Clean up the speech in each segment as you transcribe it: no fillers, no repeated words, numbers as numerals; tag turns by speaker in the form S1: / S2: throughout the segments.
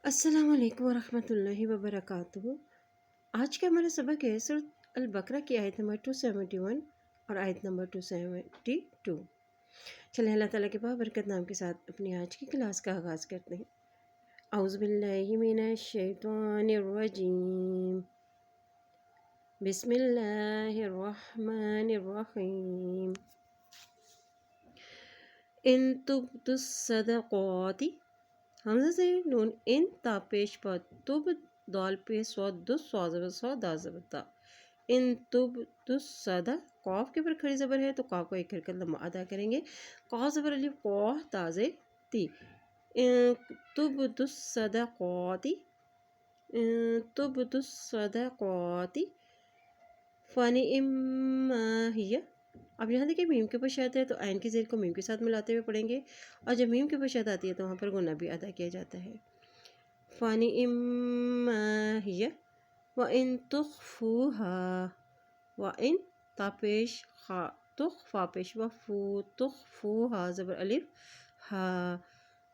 S1: अस्सलाम वालेकुम वरहमत llahi वबरकातुहू। आज का हमारा सबक है सूरत अल-बकरा की आयत नंबर 271 और आयत नंबर 272। चलिए अल्लाह ताला के बाबरकत नाम के साथ अपनी आज की क्लास का आगाज़ करते हैं। औज़ु बिल्लाहि मिनश शैतानिर रजीम, बिस्मिल्लाहिर रहमानिर रहीम। इन तुब्दुस सदक़ाति, हमज़ा से नून इन तापेश पर तुब दाल पे स्वाद दो स्वाज़ दाज़बता। इन तुब दुस सदा कॉफ के ऊपर खड़ी ज़बर है तो कॉफ को एक हरकत लम्बा अदा करेंगे। कॉफ ज़बर अलिफ कॉह ताज़े ती। तुब दुस सदा कौती, तुब दुस सदा कौती फ़ानी इम्मा हिया। अब यहाँ देखिए मीम के पश्चात है तो ऐन की ज़ेर को मीम के साथ मिलाते हुए पढ़ेंगे, और जब मीम के पश्चात आती है तो वहाँ पर गुन्ना भी अदा किया जाता है। फ़ानी इम्मा हिया व इन तुख्फूहा, व इन तापेश खा तुख फापेश व फू तुख्फूहा ज़बर अलिफ हा,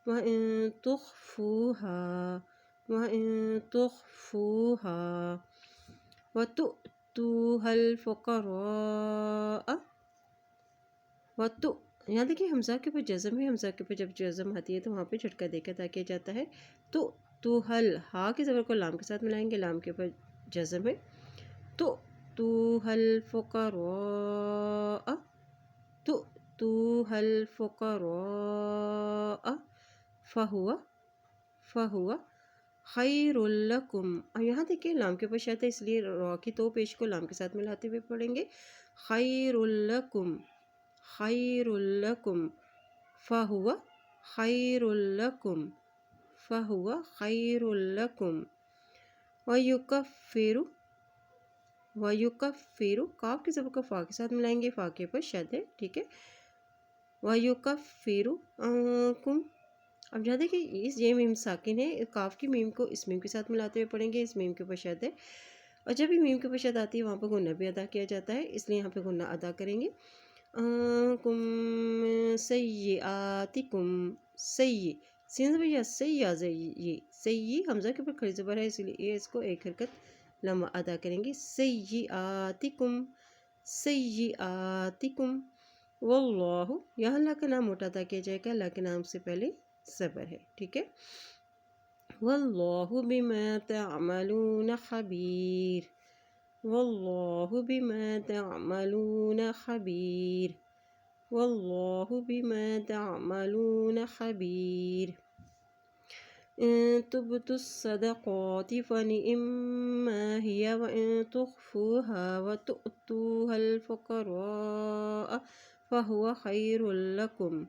S1: व इन तुख्फूहा, व इन तुख्फूहा व तु'तूहल फुक़रा व तु। यहाँ देखिए हमज़ा के ऊपर जज़म है, हमज़ा के ऊपर जब जज़म आती है तो वहाँ पे झटका देकर अदा किया जाता है। तो हल हा की ज़बर को लाम के साथ मिलाएंगे, लाम के ऊपर जज़म है। तो हल फुक़रा, तो हल फुक़रा फ़हुआ फ़हुआ खैरुल लकुम। और यहाँ देखिए लाम के पश्चात है इसलिए रॉ की तो पेश को लाम के साथ मिलाते हुए पढ़ेंगे। खैरुल लकुम, खैरुल लकुम फ़हुआ खैरुल लकुम, फ़हुआ खैरुल लकुम। वयुकफ़िरु, वयुकफ़िरु काफ की ज़बर को फ़ा के साथ मिलाएंगे, फ़ा के ऊपर शद है, ठीक है। वयुकफ़िरु अंकुम। अब जहाँ देखिए ये मीम साकिन है, काफ की मीम को इस मीम के साथ मिलाते हुए पढ़ेंगे, इस मीम के ऊपर शद है, और जब भी मीम के ऊपर शद आती है वहाँ पर गुन्ना भी अदा किया जाता है, इसलिए यहाँ पे गुन्ना अदा करेंगे। कुम सय्यातिकुम, सय्यी सीन ज़बर या सय्या ये सय्यी हमज़ा के ऊपर खड़ी ज़बर है इसलिए ये इसको एक हरकत लम्बा अदा करेंगे। सय्यातिकुम, सय्यातिकुम वल्लाहु, यहाँ अल्लाह का नाम मोटा अदा किया जाएगा, अल्लाह के नाम से पहले ज़बर है, ठीक है। वल्लाहु बिमा तअमलून खबीर, वल्लाहु बिमा तअमलून खबीर, वल्लाहु बिमा तअमलून खबीर। इन तुब्दुस सदक़ाति फ़निइम्मा हिया व इन तुख्फूहा व तु'तूहल फुक़रा फ़हुवा खैरुल लकुम,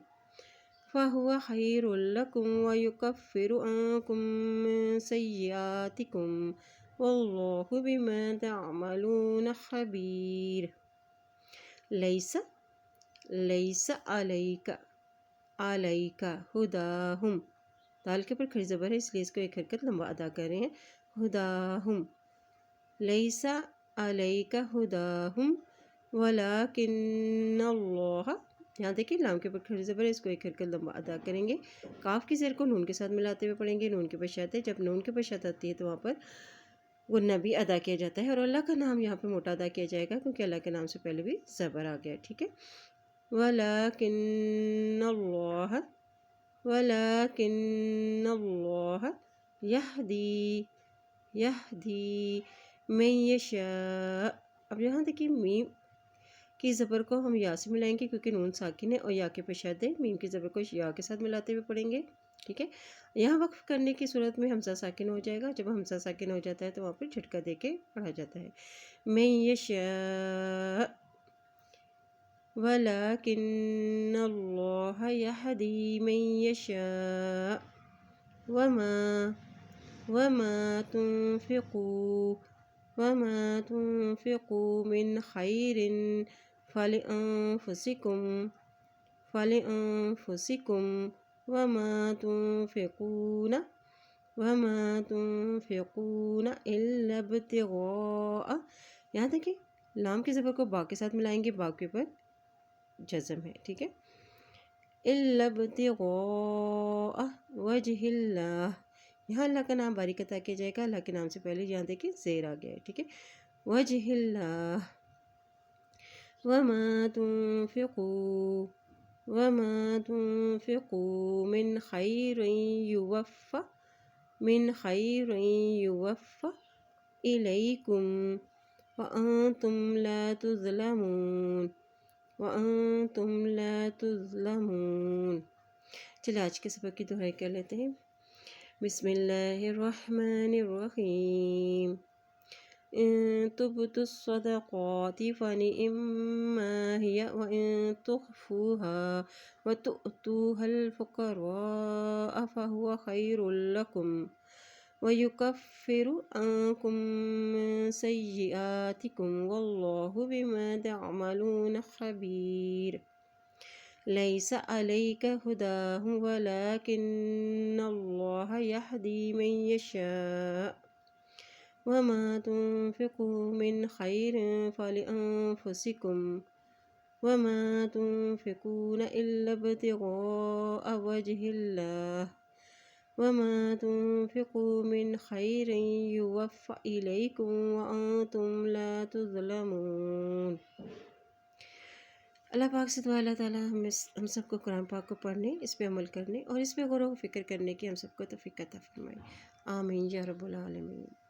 S1: फ़हुवा खैरुल लकुम व युकफ़्फ़िरु अन्कुम मिन सय्यातिकुम वल्लाहु बिमा तअमलून खबीर। लैसा, लैसा अलैका, अलैका हुदाहुम, दाल के ऊपर खड़ी ज़बर है इसलिए इसको एक हरकत लंबा अदा कर रहे हैं। हुदाहुम, लैसा अलैका हुदाहुम वलाकिन्नल्लाह, यहाँ देखिए लाम के ऊपर खड़ी ज़बर है, इसको एक हरकत लंबा अदा करेंगे। काफ की ज़ेर को नून के साथ मिलाते हुए पढ़ेंगे, नून के पश्चात है, जब नून के पश्चात आती है तो वहाँ पर गुन्ना भी अदा किया जाता है, और अल्लाह का नाम यहाँ पे मोटा अदा किया जाएगा क्योंकि अल्लाह के नाम से पहले भी ज़बर आ गया, ठीक है। वलाकिन्नल्लाह, वलाकिन्नल्लाह यहदी, यहदी मन यशा। अब यहाँ देखिए मीम की ज़बर को हम या से मिलाएंगे क्योंकि नून साकिन है और या के पश्चात है, मीम की ज़बर को या के साथ मिलाते हुए पढ़ेंगे, ठीक है। यहाँ वक्फ करने की सूरत में हमज़ा साकिन हो जाएगा, जब हमज़ा साकिन हो जाता है तो वहाँ पर झटका दे के पढ़ा जाता है। मन यशा वलाकिन्नल्लाह यहदी मन यशा वमा, वमा तुनफ़िक़ू, वमा तुनफ़िक़ू मिन खैरिन फ़लिअन्फ़ुसिकुम, फ़लिअन्फ़ुसिकुम वमा तुनफ़िक़ून, वमा तुनफ़िक़ून इल्ला इब्तिग़ाअ। यहाँ देखिए लाम की ज़बर को बा के साथ मिलाएंगे, बा के ऊपर जज़म है, ठीक है। इल्ला इब्तिग़ाअ वजहिल्लाह, یہاں اللہ کا نام باریک عطا کیا جائے گا. اللہ کے نام سے پہلے یہاں دیکھیں زیر آ گیا ہے. ٹھیک ہے. وجہ اللہ وما تنفقوا من خیر یوفى الیکم وانتم لا تظلمون. چلے آج کے سبق کی دہرائی کر لیتے ہیں. بسم اللہ الرحمن الرحیم. ان تبدوا الصدقات فنعما هي وان تخفوها وتؤتوها الفقراء فهو خير لكم ويكفر عنكم من سيئاتكم والله بما تعملون خبير. ليس عليك هداهم ولكن الله يهدي من يشاء وما تنفقوا من خير فلأنفسكم وما تنفقون إلا ابتغاء وجه الله وما تنفقوا من خير يوفى إليكم وأنتم لا تظلمون. اللہ پاک سے دعا اللہ تعالیٰ ہم سب کو قرآن پاک کو پڑھنے، اس پہ عمل کرنے اور اس پہ غور و فکر کرنے کی ہم سب کو توفیق عطا فرمائے. آمین یا رب العالمین.